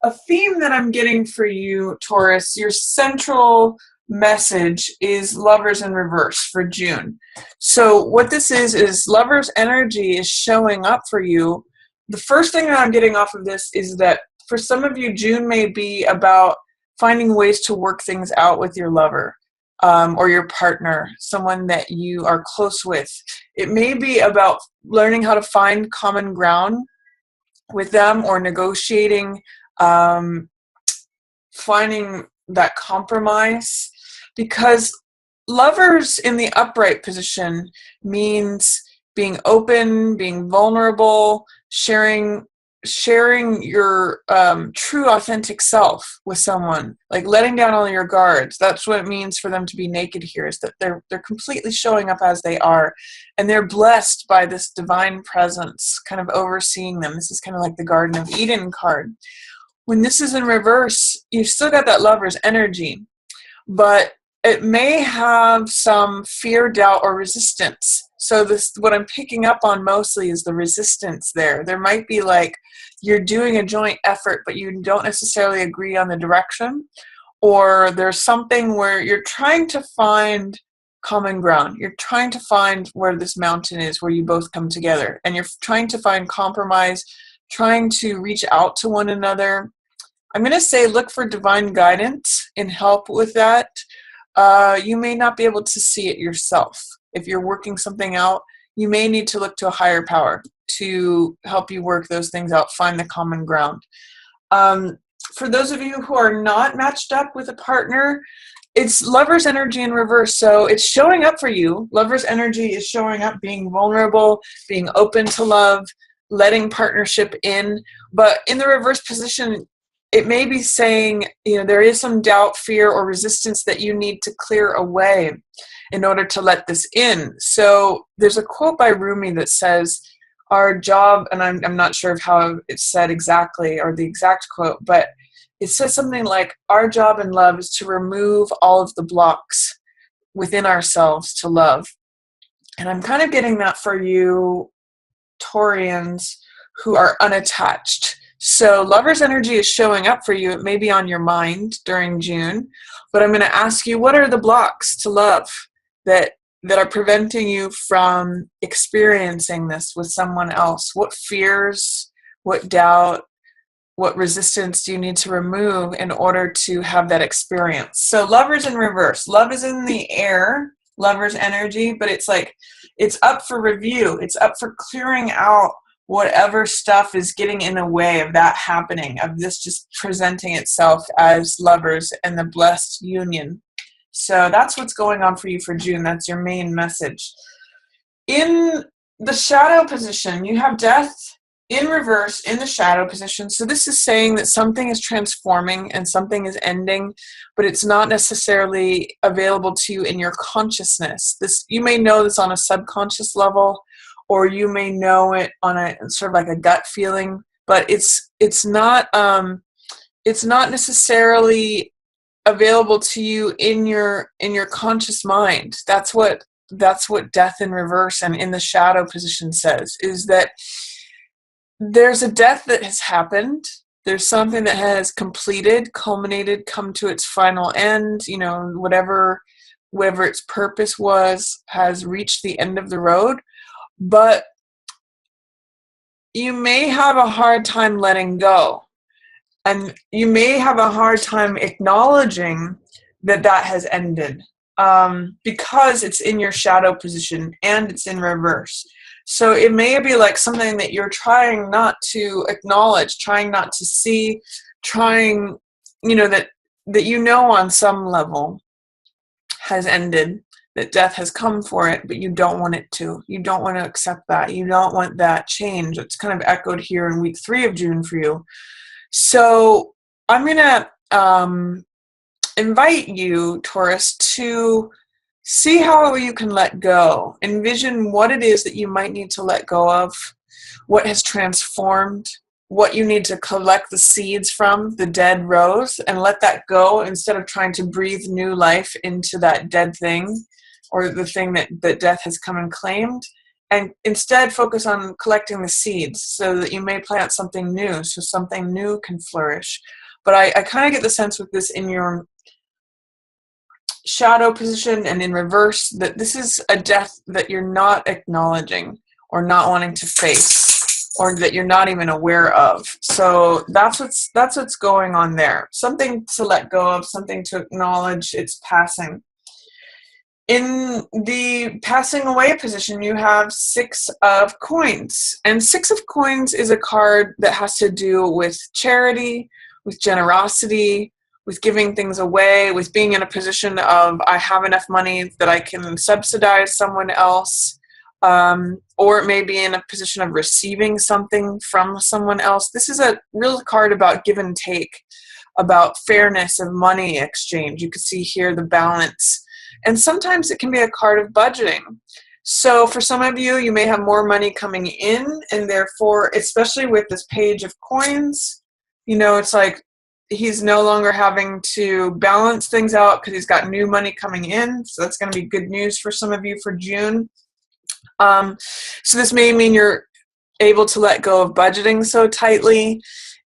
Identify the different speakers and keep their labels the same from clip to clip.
Speaker 1: A theme that I'm getting for you, Taurus, your central message is lovers in reverse for June. So what this is lovers energy is showing up for you. The first thing that I'm getting off of this is that for some of you, June may be about finding ways to work things out with your lover, or your partner, someone that you are close with. It may be about learning how to find common ground with them, or negotiating, um, finding that compromise, because lovers in the upright position means being open, being vulnerable, sharing your true authentic self with someone, like letting down all your guards. That's what it means for them to be naked here, is that they're completely showing up as they are, and they're blessed by this divine presence kind of overseeing them. This is kind of like the Garden of Eden card. When this is in reverse, you've still got that lover's energy, but it may have some fear, doubt, or resistance. So this, what I'm picking up on mostly is the resistance there. There might be like you're doing a joint effort, but you don't necessarily agree on the direction, or there's something where you're trying to find common ground. You're trying to find where this mountain is, where you both come together, and you're trying to find compromise, trying to reach out to one another. I'm going to say look for divine guidance and help with that. You may not be able to see it yourself. If you're working something out, you may need to look to a higher power to help you work those things out, find the common ground. For those of you who are not matched up with a partner, it's lover's energy in reverse. So it's showing up for you. Lover's energy is showing up, being vulnerable, being open to love, letting partnership in. But in the reverse position, it may be saying, there is some doubt, fear, or resistance that you need to clear away in order to let this in. So there's a quote by Rumi that says, our job, and I'm not sure of how it's said exactly, or the exact quote, but it says something like, our job in love is to remove all of the blocks within ourselves to love. And I'm kind of getting that for you, Taurians, who are unattached. So lover's energy is showing up for you. It may be on your mind during June, but I'm going to ask you, what are the blocks to love that are preventing you from experiencing this with someone else? What fears, what doubt, what resistance do you need to remove in order to have that experience? So lover's in reverse. Love is in the air, lover's energy, but it's like, it's up for review. It's up for clearing out whatever stuff is getting in the way of that happening, of this just presenting itself as lovers and the blessed union. So that's what's going on for you for June. That's your main message. In the shadow position, you have death in reverse in the shadow position. So this is saying that something is transforming and something is ending, but it's not necessarily available to you in your consciousness. This, you may know this on a subconscious level, or you may know it on a sort of like a gut feeling, but it's not necessarily available to you in your conscious mind. That's what death in reverse and in the shadow position says, is that there's a death that has happened. There's something that has completed, culminated, come to its final end. Whatever its purpose was has reached the end of the road. But you may have a hard time letting go, and you may have a hard time acknowledging that has ended, because it's in your shadow position and it's in reverse. So it may be like something that you're trying not to acknowledge, trying not to see, trying, that on some level has ended, that death has come for it, but you don't want it to. You don't want to accept that. You don't want that change. It's kind of echoed here in week 3 of June for you. So I'm going to invite you, Taurus, to see how you can let go. Envision what it is that you might need to let go of, what has transformed, what you need to collect the seeds from, the dead rose, and let that go instead of trying to breathe new life into that dead thing, or the thing that death has come and claimed. and instead focus on collecting the seeds so that you may plant something new, so something new can flourish. But I kind of get the sense with this in your shadow position and in reverse that this is a death that you're not acknowledging or not wanting to face, or that you're not even aware of. So that's what's going on there. Something to let go of, something to acknowledge its passing. In the passing away position, you have 6 of coins. And 6 of coins is a card that has to do with charity, with generosity, with giving things away, with being in a position of, I have enough money that I can subsidize someone else. Or it may be in a position of receiving something from someone else. This is a real card about give and take, about fairness of money exchange. You can see here the balance. And sometimes it can be a card of budgeting. So for some of you, you may have more money coming in, and therefore, especially with this page of coins, it's like he's no longer having to balance things out because he's got new money coming in. So that's going to be good news for some of you for June. So this may mean you're able to let go of budgeting so tightly.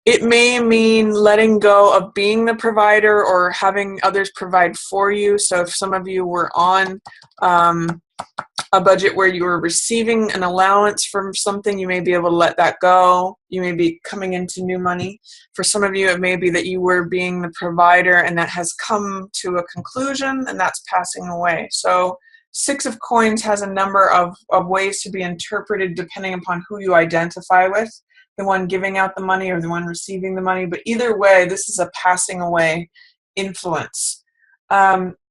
Speaker 1: It may mean letting go of being the provider or having others provide for you. So if some of you were on a budget where you were receiving an allowance from something, you may be able to let that go. You may be coming into new money. For some of you, it may be that you were being the provider and that has come to a conclusion and that's passing away. So 6 of coins has a number of ways to be interpreted depending upon who you identify with, the one giving out the money or the one receiving the money. But either way, this is a passing away influence.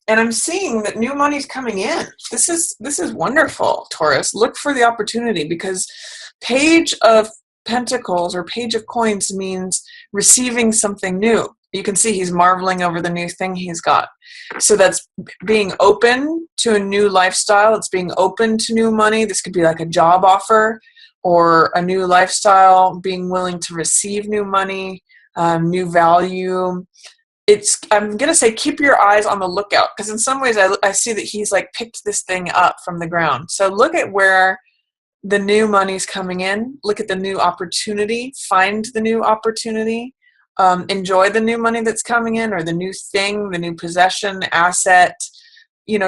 Speaker 1: And I'm seeing that new money's coming in. This is wonderful, Taurus. Look for the opportunity, because Page of Pentacles or Page of Coins means receiving something new. You can see he's marveling over the new thing he's got. So that's being open to a new lifestyle. It's being open to new money. This could be like a job offer or a new lifestyle, being willing to receive new money, new value. I'm going to say keep your eyes on the lookout, because in some ways I see that he's like picked this thing up from the ground. So look at where the new money's coming in. Look at the new opportunity. Find the new opportunity. Enjoy the new money that's coming in, or the new thing, the new possession, asset.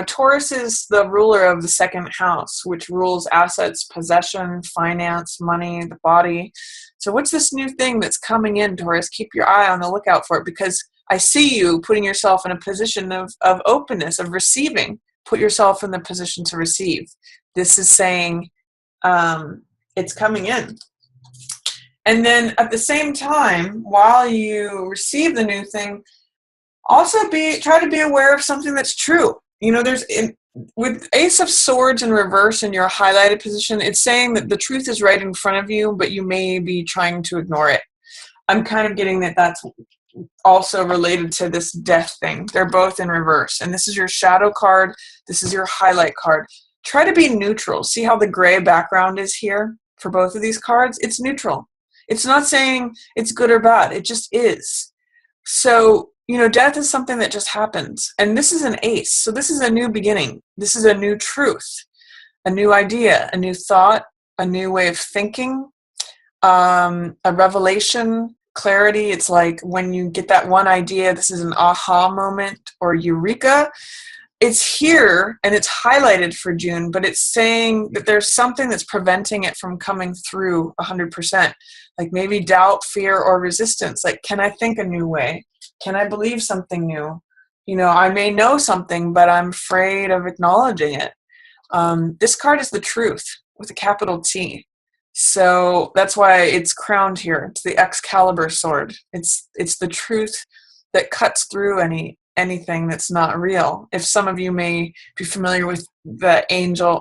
Speaker 1: Taurus is the ruler of the second house, which rules assets, possession, finance, money, the body. So what's this new thing that's coming in, Taurus? Keep your eye on the lookout for it, because I see you putting yourself in a position of openness, of receiving. Put yourself in the position to receive. This is saying it's coming in. And then at the same time, while you receive the new thing, also try to be aware of something that's true. With Ace of Swords in reverse in your highlighted position, it's saying that the truth is right in front of you, but you may be trying to ignore it. I'm kind of getting that that's also related to this death thing. They're both in reverse. And this is your shadow card. This is your highlight card. Try to be neutral. See how the gray background is here for both of these cards? It's neutral. It's not saying it's good or bad. It just is. So, death is something that just happens. And this is an ace. So this is a new beginning. This is a new truth, a new idea, a new thought, a new way of thinking, a revelation, clarity. It's like when you get that one idea, this is an aha moment or eureka. It's here and it's highlighted for June, but it's saying that there's something that's preventing it from coming through 100%. Like maybe doubt, fear, or resistance. Like, can I think a new way? Can I believe something new? I may know something, but I'm afraid of acknowledging it. This card is the truth with a capital T. So that's why it's crowned here. It's the Excalibur sword. It's the truth that cuts through anything that's not real. If some of you may be familiar with the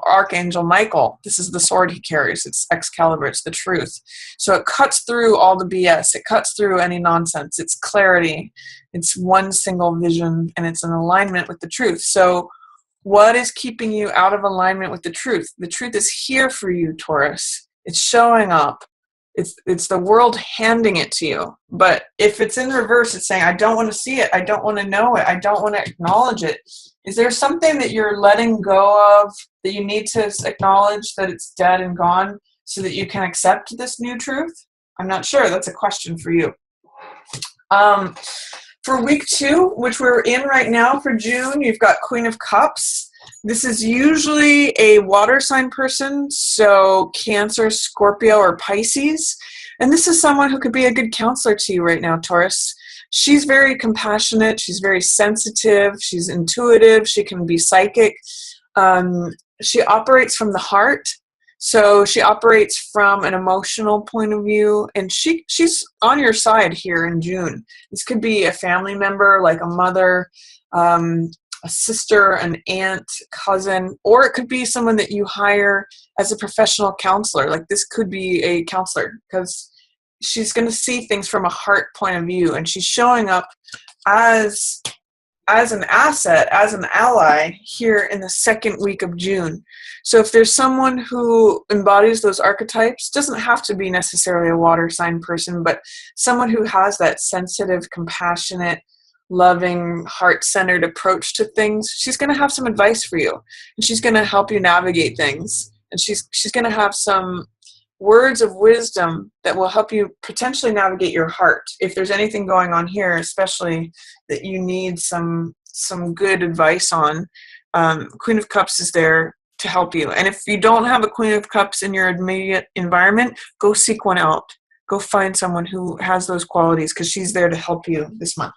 Speaker 1: Archangel Michael, this is the sword he carries. It's Excalibur. It's the truth. So it cuts through all the BS. It cuts through any nonsense. It's clarity. It's one single vision, and it's in alignment with the truth. So what is keeping you out of alignment with the truth? The truth is here for you, Taurus. It's showing up. It's the world handing it to you. But if it's in reverse, it's saying, I don't want to see it. I don't want to know it. I don't want to acknowledge it. Is there something that you're letting go of that you need to acknowledge that it's dead and gone so that you can accept this new truth? I'm not sure. That's a question for you. For week 2, which we're in right now for June, you've got Queen of Cups. This is usually a water sign person, so Cancer, Scorpio, or Pisces. And this is someone who could be a good counselor to you right now, Taurus. She's very compassionate. She's very sensitive. She's intuitive. She can be psychic. She operates from the heart. So she operates from an emotional point of view, and she's on your side here in June. This could be a family member, like a mother, a sister, an aunt, cousin, or it could be someone that you hire as a professional counselor. Like this could be a counselor because she's going to see things from a heart point of view, and she's showing up as an asset, as an ally here in the second week of June. So if there's someone who embodies those archetypes, doesn't have to be necessarily a water sign person, but someone who has that sensitive, compassionate, loving, heart-centered approach to things, she's going to have some advice for you, and she's going to help you navigate things, and she's going to have some words of wisdom that will help you potentially navigate your heart. If there's anything going on here, especially that you need some good advice on, Queen of Cups is there to help you. And if you don't have a Queen of Cups in your immediate environment, go seek one out. Go find someone who has those qualities, because she's there to help you this month.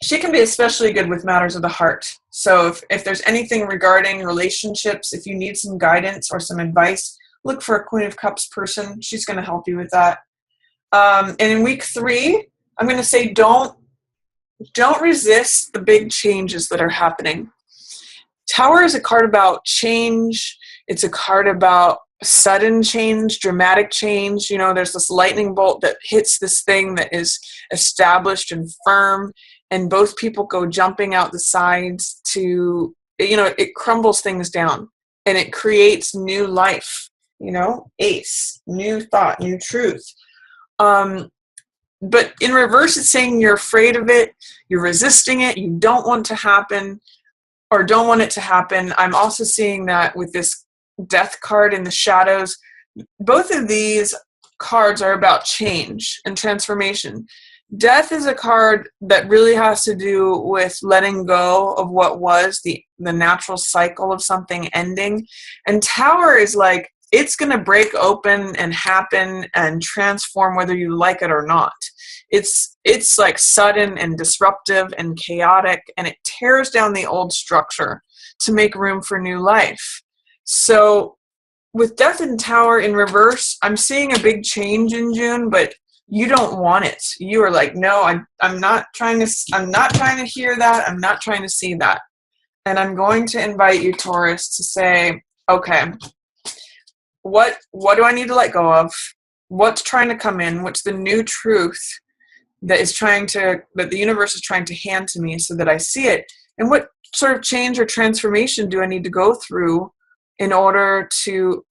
Speaker 1: She can be especially good with matters of the heart. So if there's anything regarding relationships, if you need some guidance or some advice, look for a Queen of Cups person. She's going to help you with that. And in week 3, I'm going to say don't resist the big changes that are happening. Tower is a card about change. It's a card about sudden change, dramatic change. You know, there's this lightning bolt that hits this thing that is established and firm, and both people go jumping out the sides to, you know, it crumbles things down and it creates new life. You know, ace, new thought, new truth. But in reverse, it's saying you're afraid of it, you're resisting it, you don't want to happen, or don't want it to happen. I'm also seeing that with this death card in the shadows. Both of these cards are about change and transformation. Death is a card that really has to do with letting go of what was the natural cycle of something ending. And Tower is like, it's going to break open and happen and transform whether you like it or not. It's like sudden and disruptive and chaotic, and it tears down the old structure to make room for new life. So with Death and Tower in reverse, I'm seeing a big change in June, but you don't want it. You are like, no, I'm not trying to hear that. I'm not trying to see that. And I'm going to invite you, Taurus, to say, okay, what do I need to let go of? What's trying to come in? What's the new truth that the universe is trying to hand to me so that I see it? And what sort of change or transformation do I need to go through in order to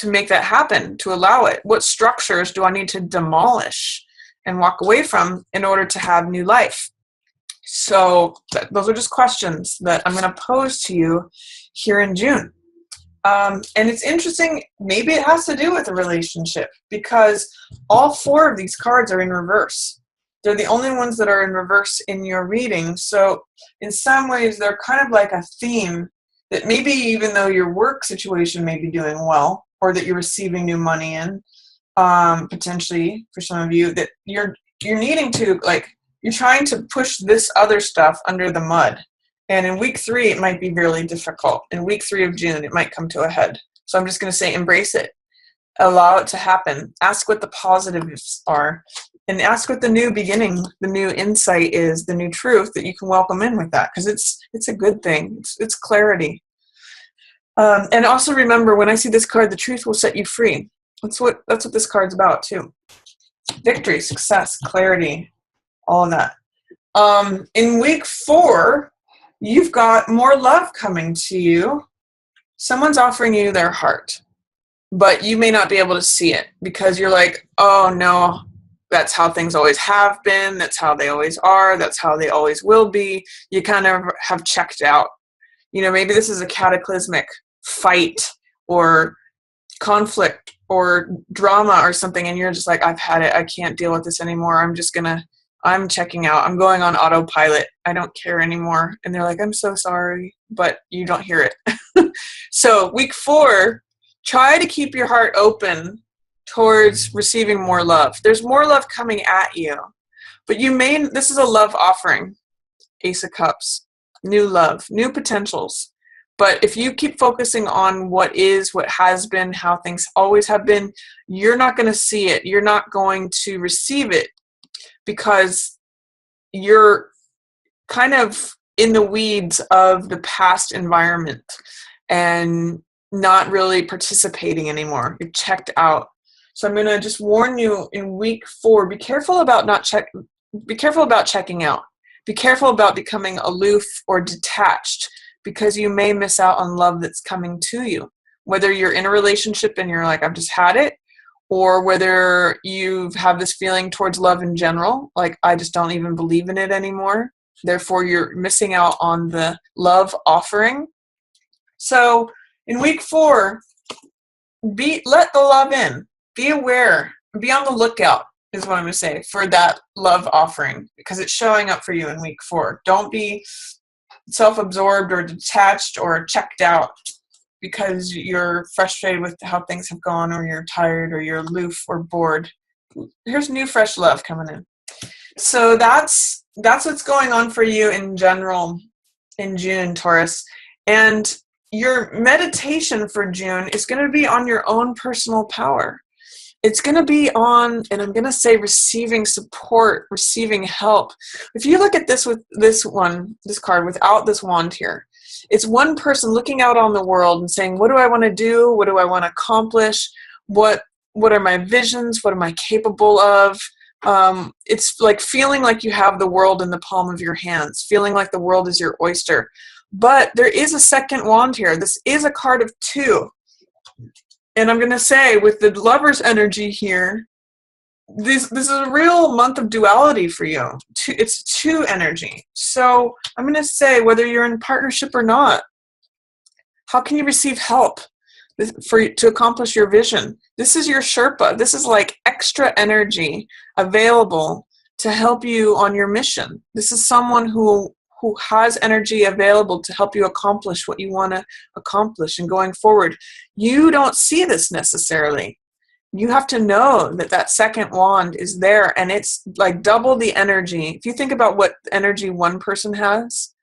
Speaker 1: make that happen, to allow it? What structures do I need to demolish and walk away from in order to have new life? So those are just questions that I'm going to pose to you here in June. And it's interesting, maybe it has to do with a relationship, because all 4 of these cards are in reverse. They're the only ones that are in reverse in your reading. So in some ways, they're kind of like a theme that maybe even though your work situation may be doing well, or that you're receiving new money in, potentially for some of you, that you're needing to, like, you're trying to push this other stuff under the mud. And in week 3, it might be really difficult. In week 3 of June, it might come to a head. So I'm just going to say, embrace it. Allow it to happen. Ask what the positives are. And ask what the new beginning, the new insight is, the new truth that you can welcome in with that. Because it's a good thing. It's clarity. And also remember, when I see this card, the truth will set you free. That's what this card's about too. Victory, success, clarity, all of that. In week 4, you've got more love coming to you. Someone's offering you their heart. but you may not be able to see it because you're like, oh no, that's how things always have been. That's how they always are. That's how they always will be. You kind of have checked out. You know, maybe this is a cataclysmic fight or conflict or drama or something, and you're just like, I've had it. I can't deal with this anymore. I'm checking out. I'm going on autopilot. I don't care anymore. And they're like, I'm so sorry, but you don't hear it. So week 4, try to keep your heart open towards receiving more love. There's more love coming at you, but this is a love offering. Ace of Cups, new love, new potentials. But if you keep focusing on what is, what has been, how things always have been, you're not going to see it. You're not going to receive it because you're kind of in the weeds of the past environment and not really participating anymore. You're checked out. So I'm going to just warn you in week 4, be careful about checking out. Be careful about becoming aloof or detached, because you may miss out on love that's coming to you. Whether you're in a relationship and you're like, I've just had it, or whether you have this feeling towards love in general, like I just don't even believe in it anymore. Therefore, you're missing out on the love offering. So in week 4, let the love in. Be aware. Be on the lookout, is what I'm going to say, for that love offering, because it's showing up for you in week 4. Don't be self-absorbed or detached or checked out because you're frustrated with how things have gone, or you're tired, or you're aloof or bored. Here's new fresh love coming in. So that's what's going on for you in general in June, Taurus. And your meditation for June is going to be on your own personal power. It's going to be on, and I'm going to say, receiving support, receiving help. If you look at this with this card without this wand here, it's one person looking out on the world and saying, what do I want to do? What do I want to accomplish? What are my visions? What am I capable of? It's like feeling like you have the world in the palm of your hands, feeling like the world is your oyster. But there is a second wand here. This is a card of 2. And I'm going to say, with the Lover's energy here, this is a real month of duality for you. It's 2 energy. So I'm going to say, whether you're in partnership or not, how can you receive help to accomplish your vision? This is your Sherpa. This is like extra energy available to help you on your mission. This is someone who has energy available to help you accomplish what you want to accomplish and going forward. You don't see this necessarily. You have to know that second wand is there, and it's like double the energy. If you think about what energy one person has,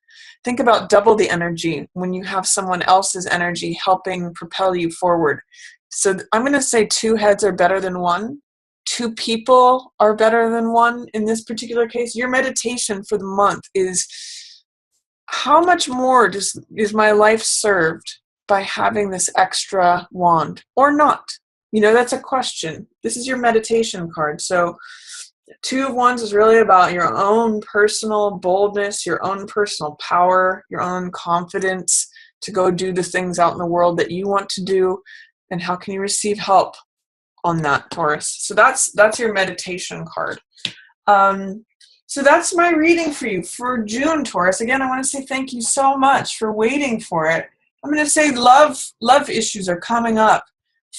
Speaker 1: think about double the energy when you have someone else's energy helping propel you forward. So I'm going to say 2 heads are better than 1. 2 people are better than 1 in this particular case. Your meditation for the month is, how much more is my life served by having this extra wand or not? You know, that's a question. This is your meditation card. So 2 of Wands is really about your own personal boldness, your own personal power, your own confidence to go do the things out in the world that you want to do. And how can you receive help on that, Taurus? So that's your meditation card. So that's my reading for you for June, Taurus. Again, I want to say thank you so much for waiting for it. I'm going to say love issues are coming up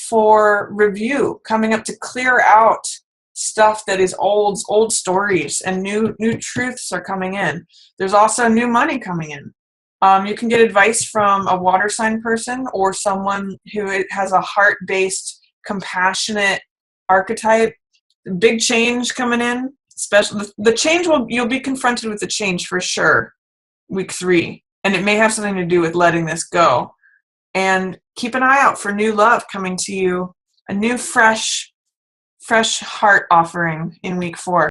Speaker 1: for review, coming up to clear out stuff that is old stories, and new truths are coming in. There's also new money coming in. You can get advice from a water sign person or someone who has a heart-based, compassionate archetype. Big change coming in. Especially the change, you'll be confronted with the change for sure, week 3. And it may have something to do with letting this go. And keep an eye out for new love coming to you, a new fresh heart offering in week 4.